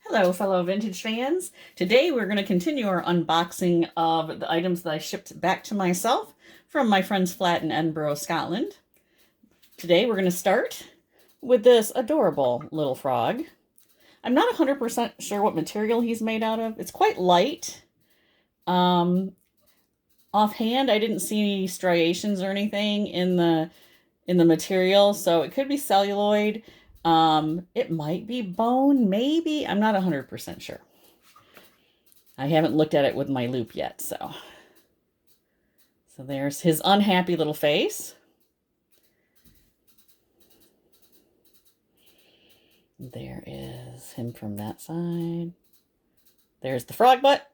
Hello, fellow vintage fans. Today we're going to continue our unboxing of the items that I shipped back to myself from my friend's flat in Edinburgh, Scotland. Today we're going to start with this adorable little frog. I'm not 100% sure what material he's made out of. It's quite light. Offhand, I didn't see any striations or anything in the material, so it could be celluloid. It might be bone, maybe. I'm not 100% sure. I haven't looked at it with my loupe yet, so there's his unhappy little face. There is him from that side. There's the frog butt.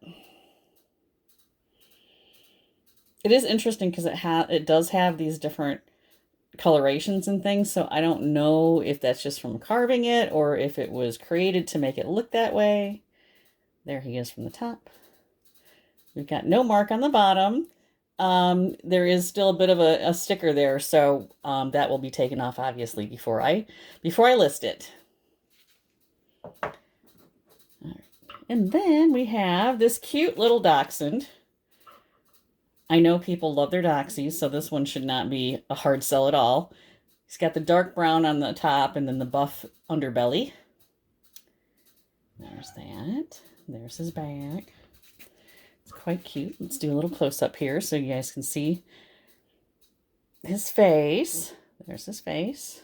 It is interesting because it does have these different colorations and things, so I don't know if that's just from carving it or if it was created to make it look that way. There he is from the top. We've got no mark on the bottom. There is still a bit of a sticker there, so that will be taken off obviously before I list it. And then we have this cute little dachshund. I know people love their Doxies, so this one should not be a hard sell at all. He's got the dark brown on the top and then the buff underbelly. There's that. There's his back. It's quite cute. Let's do a little close-up here so you guys can see his face. There's his face.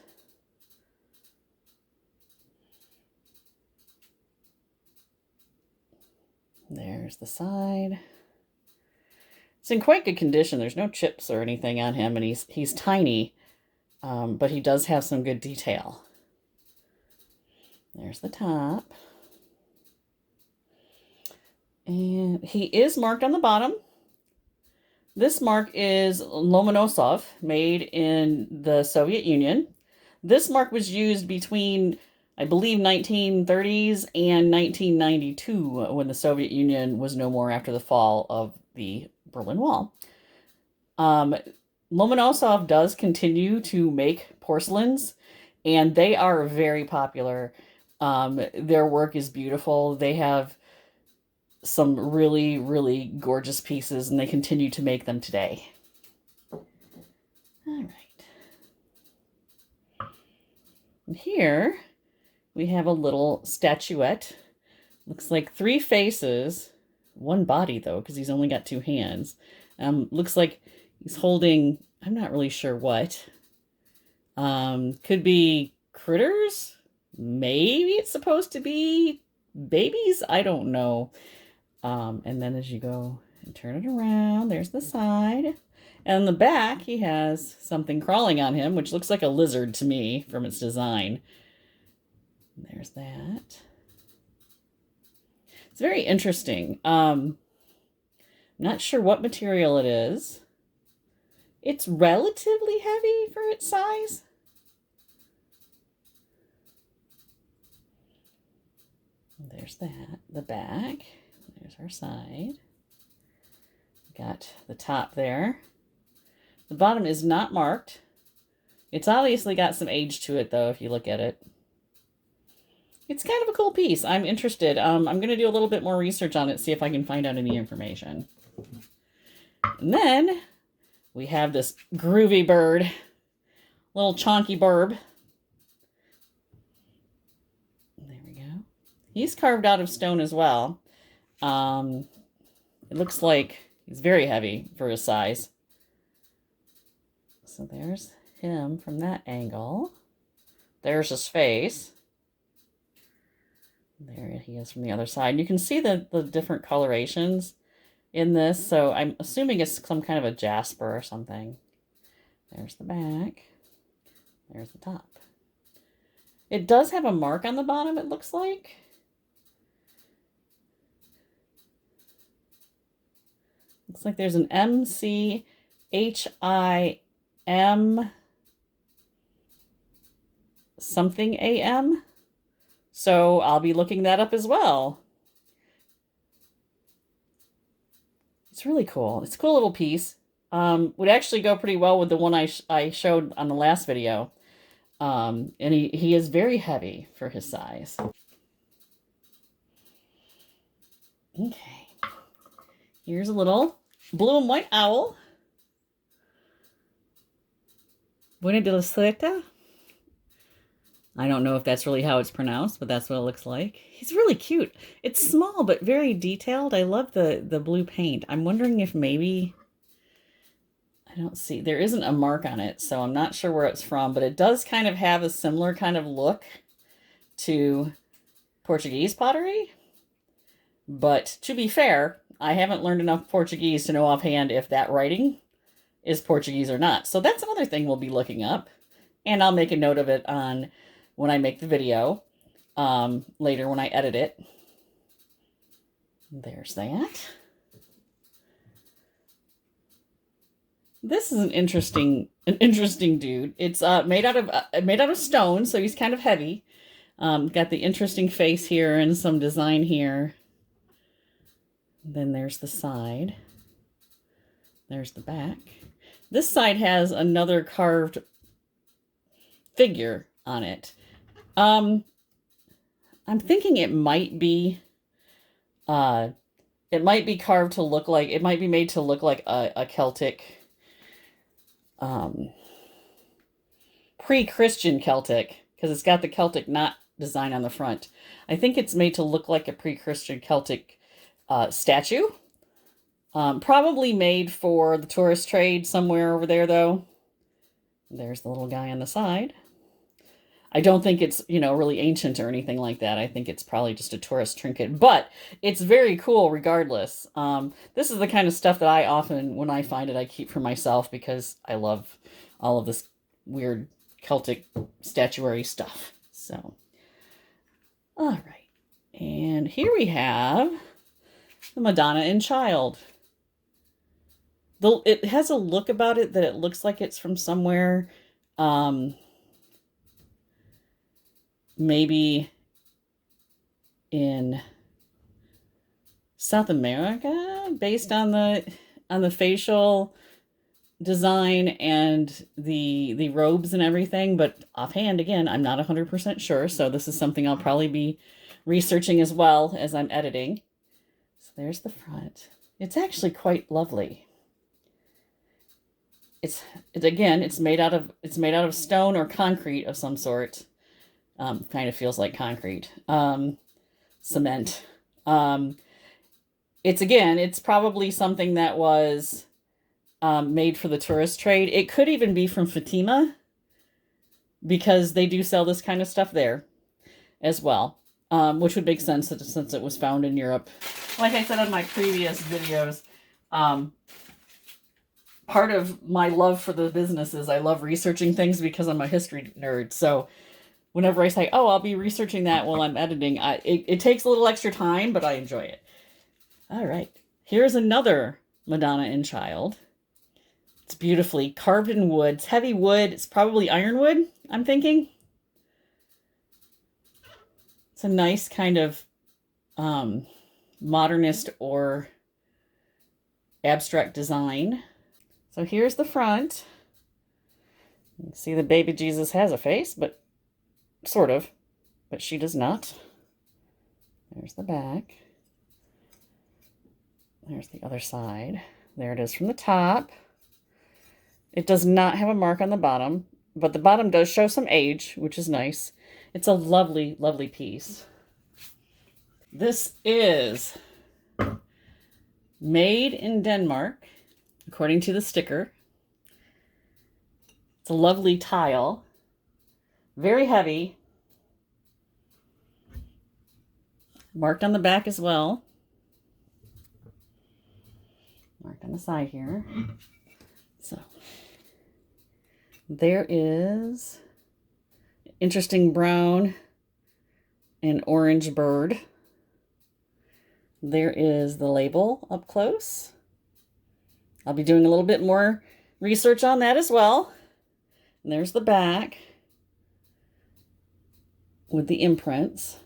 There's the side. It's in quite good condition. There's no chips or anything on him, and he's tiny, but he does have some good detail. There's the top. And he is marked on the bottom. This mark is Lomonosov, made in the Soviet Union. This mark was used between, I believe, 1930s and 1992, when the Soviet Union was no more after the fall of the Berlin Wall. Lomonosov does continue to make porcelains, and they are very popular. Their work is beautiful. They have some really, really gorgeous pieces, and they continue to make them today. All right. And here we have a little statuette. Looks like 3 faces. One body, though, because he's only got 2 hands. Looks like he's holding, I'm not really sure what. Could be critters? Maybe it's supposed to be babies? I don't know. And then as you go and turn it around, there's the side. And on the back, he has something crawling on him, which looks like a lizard to me from its design. There's that. It's very interesting. I'm not sure what material it is. It's relatively heavy for its size. There's that, the back. There's our side. Got the top there. The bottom is not marked. It's obviously got some age to it, though, if you look at it. It's kind of a cool piece. I'm interested. I'm going to do a little bit more research on it, see if I can find out any information. And then we have this groovy bird, little chonky burb. There we go. He's carved out of stone as well. It looks like he's very heavy for his size. So there's him from that angle. There's his face. There he is from the other side. You can see the different colorations in this, so I'm assuming it's some kind of a jasper or something. There's the back. There's the top. It does have a mark on the bottom, it looks like. Looks like there's an MCHIM something AM. So I'll be looking that up as well. It's really cool. It's a cool little piece. Would actually go pretty well with the one I showed on the last video. And he is very heavy for his size. Okay. Here's a little blue and white owl. Buena de la Suerte. I don't know if that's really how it's pronounced, but that's what it looks like. He's really cute. It's small, but very detailed. I love the blue paint. I'm wondering if maybe... I don't see... There isn't a mark on it, so I'm not sure where it's from, but it does kind of have a similar kind of look to Portuguese pottery. But to be fair, I haven't learned enough Portuguese to know offhand if that writing is Portuguese or not. So that's another thing we'll be looking up. And I'll make a note of it on when I make the video, later when I edit it. There's that. This is an interesting dude. It's made out of stone, so he's kind of heavy. Got the interesting face here and some design here. Then there's the side. There's the back. This side has another carved figure on it. I'm thinking it might be carved to look like, it might be made to look like a Celtic, pre-Christian Celtic, because it's got the Celtic knot design on the front. I think it's made to look like a pre-Christian Celtic statue. Probably made for the tourist trade somewhere over there, though. There's the little guy on the side. I don't think it's, really ancient or anything like that. I think it's probably just a tourist trinket, but it's very cool regardless. This is the kind of stuff that I often, when I find it, I keep for myself because I love all of this weird Celtic statuary stuff. So, all right. And here we have the Madonna and Child. It has a look about it that it looks like it's from somewhere, maybe in South America, based on the facial design and the robes and everything. But offhand, again, I'm not 100% sure. So this is something I'll probably be researching as well as I'm editing. So there's the front. It's actually quite lovely. It's made out of stone or concrete of some sort. Kind of feels like concrete. Cement. It's probably something that was made for the tourist trade. It could even be from Fatima, because they do sell this kind of stuff there as well, which would make sense since it was found in Europe. Like I said on my previous videos, part of my love for the business is I love researching things because I'm a history nerd. So whenever I say, oh, I'll be researching that while I'm editing, it takes a little extra time, but I enjoy it. All right. Here's another Madonna and Child. It's beautifully carved in wood. It's heavy wood. It's probably ironwood, I'm thinking. It's a nice kind of modernist or abstract design. So here's the front. You can see the baby Jesus has a face, but sort of, but she does not. There's the back. There's the other side. There it is from the top. It does not have a mark on the bottom, but the bottom does show some age, which is nice. It's a lovely, lovely piece. This is made in Denmark, according to the sticker. It's a lovely tile. Very heavy. Marked on the back as well. Marked on the side here. So there is interesting brown and orange bird. There is the label up close. I'll be doing a little bit more research on that as well. And there's the back with the imprints.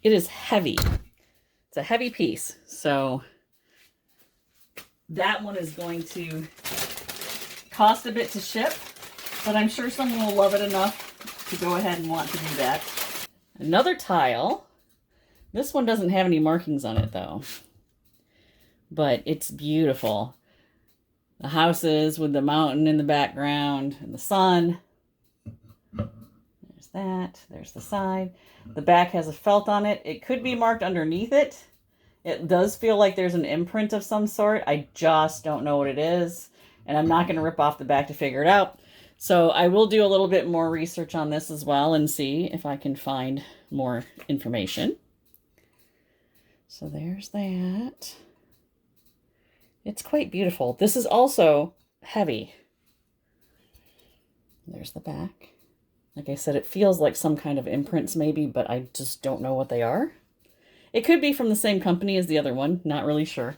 It is heavy. It's a heavy piece. So that one is going to cost a bit to ship, but I'm sure someone will love it enough to go ahead and want to do that. Another tile This one doesn't have any markings on it though, but it's beautiful. The houses with the mountain in the background and the sun. There's that. There's the side. The back has a felt on it. It could be marked underneath it. It does feel like there's an imprint of some sort. I just don't know what it is. And I'm not going to rip off the back to figure it out. So I will do a little bit more research on this as well and see if I can find more information. So there's that. It's quite beautiful. This is also heavy. There's the back. Like I said, it feels like some kind of imprints maybe, but I just don't know what they are. It could be from the same company as the other one. Not really sure.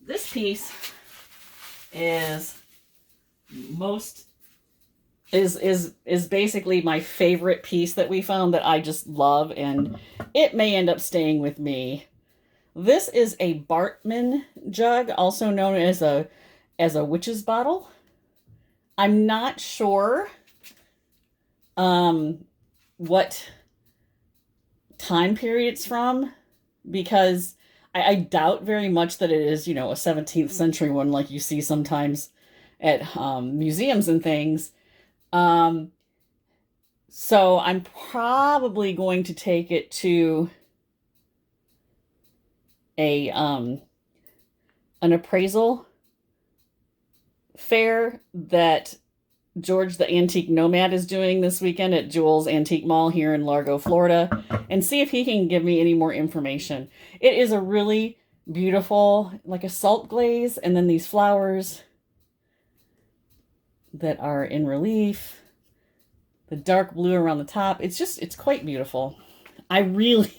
This piece is basically my favorite piece that we found that I just love, and it may end up staying with me. This is a Bartmann jug, also known as a witch's bottle. I'm not sure what time period it's from, because I doubt very much that it is, you know, a 17th century one like you see sometimes at museums and things. So I'm probably going to take it to an appraisal fair that George the Antique Nomad is doing this weekend at Jewel's Antique Mall here in Largo, Florida, and see if he can give me any more information. It is a really beautiful, like a salt glaze, and then these flowers that are in relief, the dark blue around the top. It's quite beautiful. I really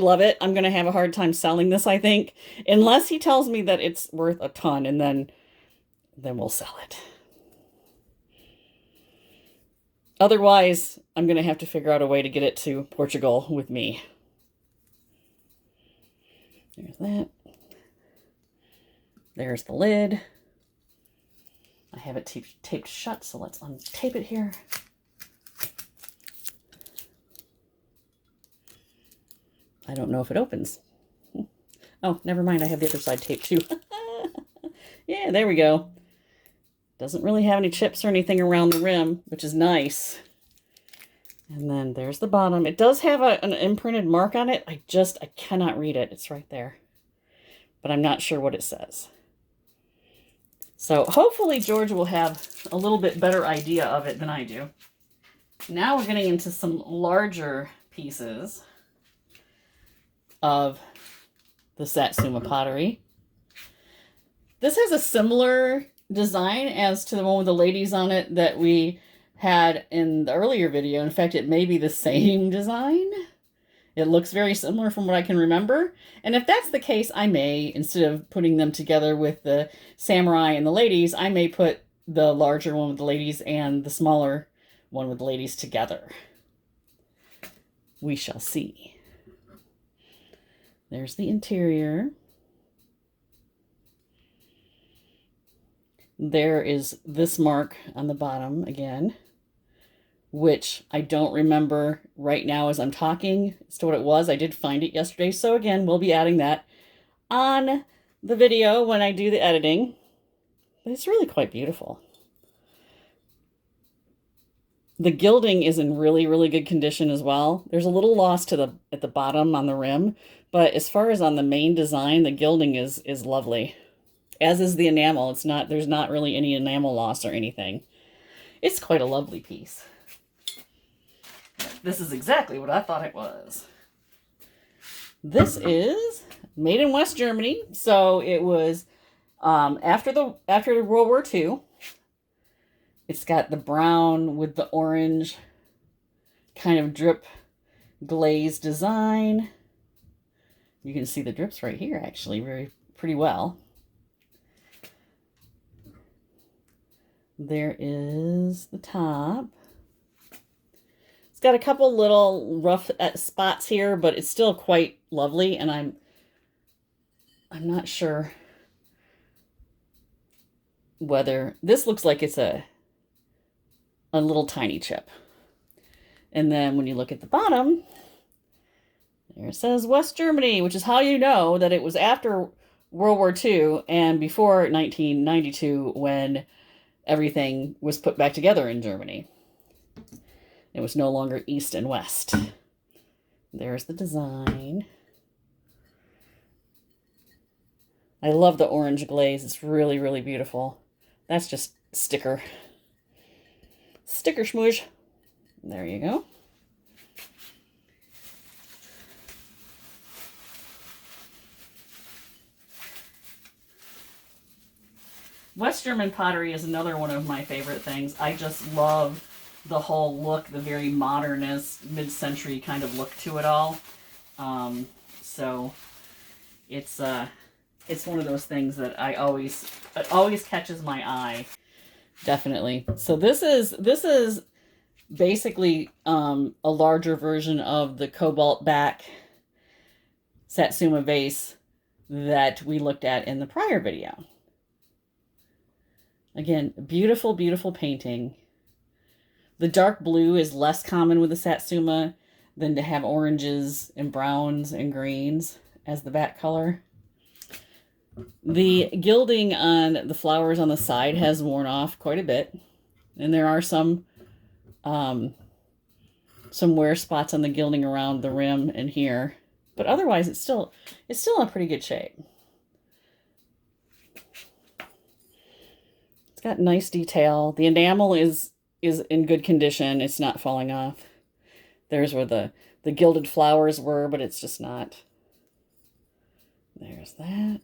love it. I'm going to have a hard time selling this, I think, unless he tells me that it's worth a ton, and then we'll sell it. Otherwise, I'm going to have to figure out a way to get it to Portugal with me. There's that. There's the lid. I have it taped shut, so let's untape it here. I don't know if it opens. Oh, never mind. I have the other side taped too. Yeah, there we go. Doesn't really have any chips or anything around the rim, which is nice. And then there's the bottom. It does have an imprinted mark on it. I cannot read it. It's right there. But I'm not sure what it says. So hopefully George will have a little bit better idea of it than I do. Now we're getting into some larger pieces of the Satsuma pottery. This has a similar design as to the one with the ladies on it that we had in the earlier video. In fact, it may be the same design. It looks very similar from what I can remember. And if that's the case, I may, instead of putting them together with the samurai and the ladies, I may put the larger one with the ladies and the smaller one with the ladies together. We shall see. There's the interior. There is this mark on the bottom again, which I don't remember right now as I'm talking as to what it was. I did find it yesterday. So again, we'll be adding that on the video when I do the editing. But it's really quite beautiful. The gilding is in really, really good condition as well. There's a little loss to at the bottom on the rim, but as far as on the main design, the gilding is lovely. As is the enamel. There's not really any enamel loss or anything. It's quite a lovely piece. This is exactly what I thought it was. This is made in West Germany. So it was after World War II. It's got the brown with the orange kind of drip glaze design. You can see the drips right here actually pretty well. There is the top. It's got a couple little rough spots here, but it's still quite lovely, and I'm not sure whether this looks like it's a little tiny chip. And then when you look at the bottom, There it says West Germany, which is how you know that it was after World War II and before 1992 when everything was put back together in Germany. It was no longer East and West. There's the design. I love the orange glaze. It's really, really beautiful. That's just sticker. Sticker schmoosh. There you go. West German pottery is another one of my favorite things. I just love the whole look, the very modernist, mid-century kind of look to it all. So it's one of those things that it always catches my eye. Definitely. So this is basically a larger version of the cobalt back Satsuma vase that we looked at in the prior video. Again, beautiful, beautiful painting. The dark blue is less common with the Satsuma than to have oranges and browns and greens as the back color. The gilding on the flowers on the side has worn off quite a bit. And there are some wear spots on the gilding around the rim and here. But otherwise, it's still in pretty good shape. It's got nice detail. The enamel is in good condition. It's not falling off. There's where the gilded flowers were, but it's just not. There's that.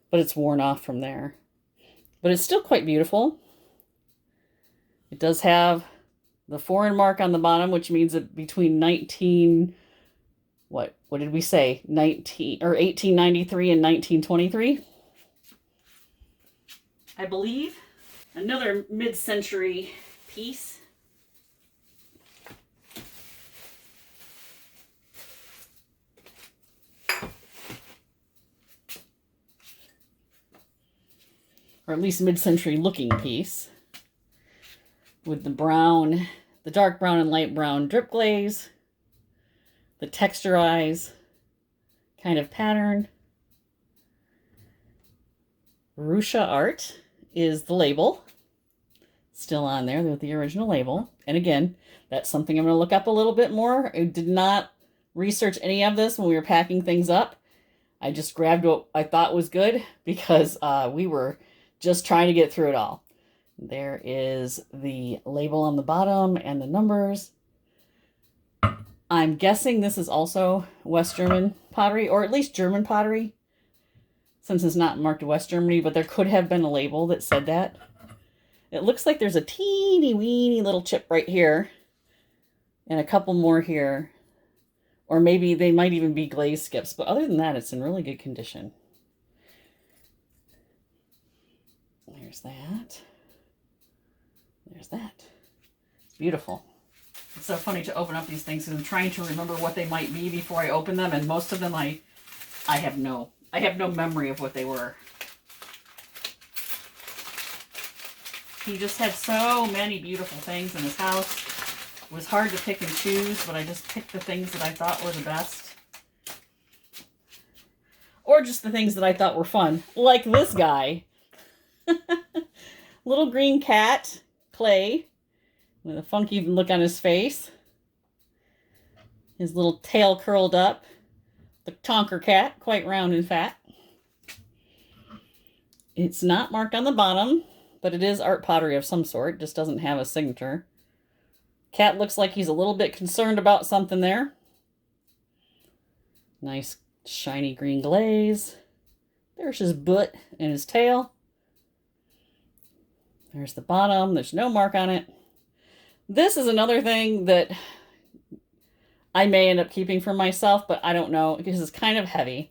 But it's worn off from there. But it's still quite beautiful. It does have the foreign mark on the bottom, which means that between 1893 and 1923, I believe. Another mid-century piece. Or at least mid-century looking piece. With the brown, the dark brown and light brown drip glaze. The texturized kind of pattern. Russia art is the label. Still on there with the original label. And again, that's something I'm going to look up a little bit more. I did not research any of this when we were packing things up. I just grabbed what I thought was good because we were just trying to get through it all. There is the label on the bottom and the numbers. I'm guessing this is also West German pottery, or at least German pottery, since it's not marked West Germany, but there could have been a label that said that. It looks like there's a teeny weeny little chip right here, and a couple more here, or maybe they might even be glaze skips, but other than that, it's in really good condition. There's that. There's that. It's beautiful. It's so funny to open up these things because I'm trying to remember what they might be before I open them, and most of them I have no memory of what they were. He just had so many beautiful things in his house. It was hard to pick and choose, but I just picked the things that I thought were the best. Or just the things that I thought were fun, like this guy. Little green cat, clay, with a funky look on his face. His little tail curled up. The Tonker cat, quite round and fat. It's not marked on the bottom, but it is art pottery of some sort. Just doesn't have a signature. Cat looks like he's a little bit concerned about something there. Nice shiny green glaze. There's his butt and his tail. There's the bottom. There's no mark on it. This is another thing that I may end up keeping for myself, but I don't know because it's kind of heavy.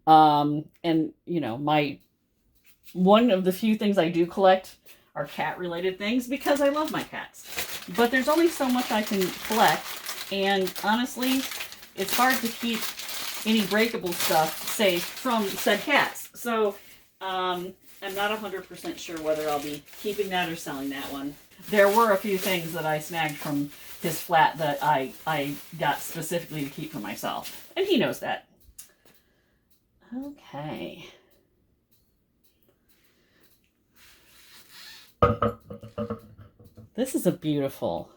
And, you know, one of the few things I do collect are cat-related things because I love my cats. But there's only so much I can collect. And honestly, it's hard to keep any breakable stuff safe from said cats. So, I'm not 100% sure whether I'll be keeping that or selling that one. there were a few things that I snagged from his flat that I got specifically to keep for myself. And he knows that. Okay. This is a beautiful,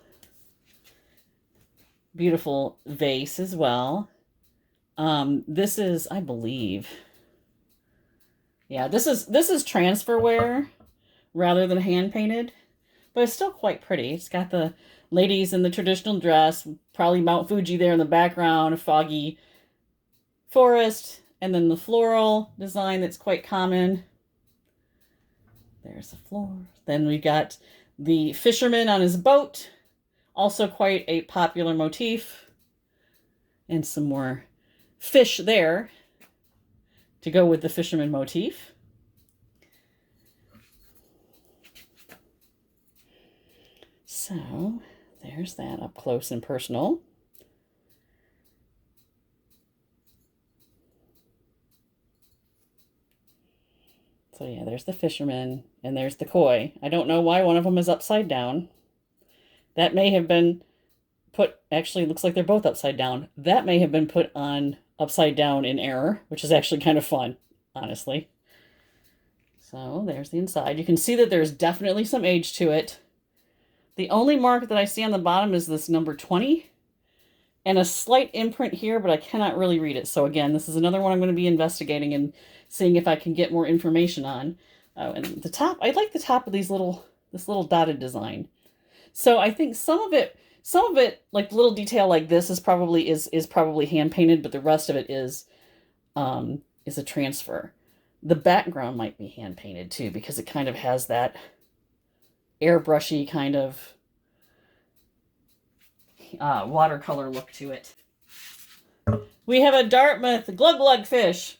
beautiful vase as well. This is, I believe, yeah, this is transferware rather than hand painted, but it's still quite pretty. It's got the ladies in the traditional dress, probably Mount Fuji there in the background, a foggy forest, and then the floral design that's quite common. There's the floor. Then we got the fisherman on his boat, also quite a popular motif, and some more fish there to go with the fisherman motif. So there's that up close and personal. So yeah, there's the fisherman and there's the koi. I don't know why one of them is upside down. That may have been put, actually looks like they're both upside down. That may have been put on upside down in error, which is actually kind of fun, honestly. So there's the inside. You can see that there's definitely some age to it. The only mark that I see on the bottom is this number 20 and a slight imprint here, but I cannot really read it. So again, this is another one I'm going to be investigating and seeing if I can get more information on. And the top, I like the top of this little dotted design. So I think some of it, like little detail like this is probably hand painted, but the rest of it is a transfer. The background might be hand painted too, because it kind of has that airbrushy kind of watercolor look to it. We have a Dartmouth glug fish.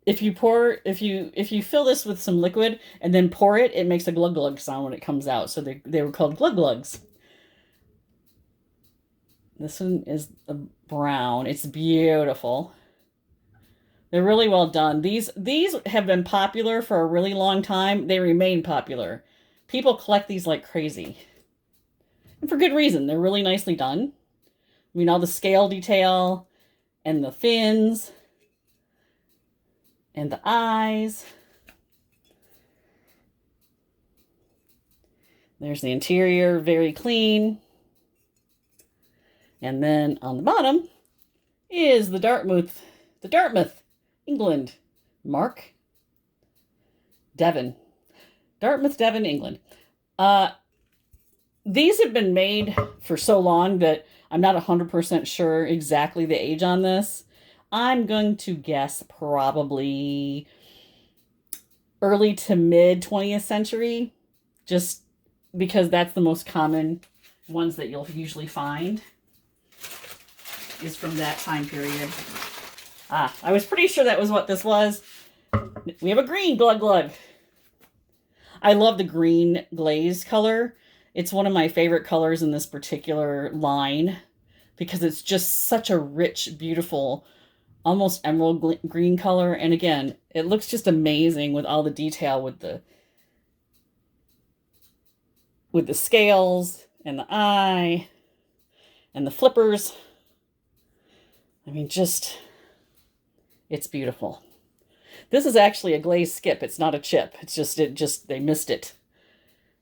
If you fill this with some liquid and then pour it, it makes a glug sound when it comes out. So they were called glugs. This one is a brown. It's beautiful. They're really well done. These have been popular for a really long time. They remain popular. People collect these like crazy. And for good reason. They're really nicely done. I mean, all the scale detail and the fins and the eyes. There's the interior, very clean. And then on the bottom is the Dartmouth, England mark. Devon. Dartmouth, Devon, England. These have been made for so long that I'm not 100% sure exactly the age on this. I'm going to guess probably early to mid 20th century, just because that's the most common ones that you'll usually find is from that time period. I was pretty sure that was what this was. We have a green glug. I love the green glaze color. It's one of my favorite colors in this particular line because it's just such a rich, beautiful, almost emerald green color. And again, it looks just amazing with all the detail with the scales and the eye and the flippers. I mean, it's beautiful. This is actually a glazed skip. It's not a chip. It's just they missed it.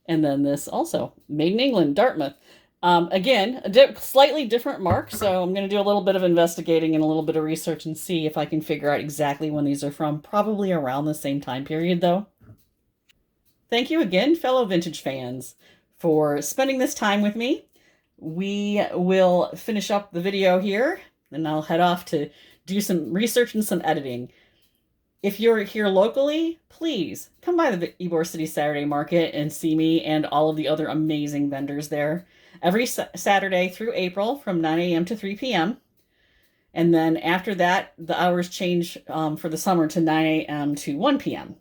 And then this also, made in England, Dartmouth. Again, a slightly different mark, so I'm going to do a little bit of investigating and a little bit of research and see if I can figure out exactly when these are from. Probably around the same time period, though. Thank you again, fellow vintage fans, for spending this time with me. We will finish up the video here, and I'll head off to do some research and some editing. If you're here locally, please come by the Ybor City Saturday Market and see me and all of the other amazing vendors there every Saturday through April from 9 a.m. to 3 p.m. And then after that, the hours change for the summer to 9 a.m. to 1 p.m.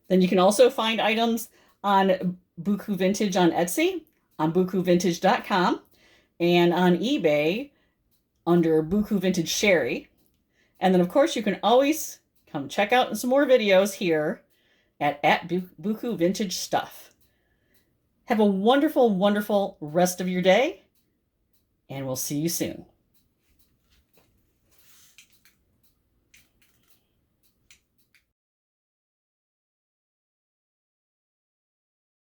Then you can also find items on Buku Vintage on Etsy, on bukuvintage.com, and on eBay under Buku Vintage Sherry. And then, of course, you can always come check out some more videos here at Buku Vintage Stuff. Have a wonderful, wonderful rest of your day, and we'll see you soon.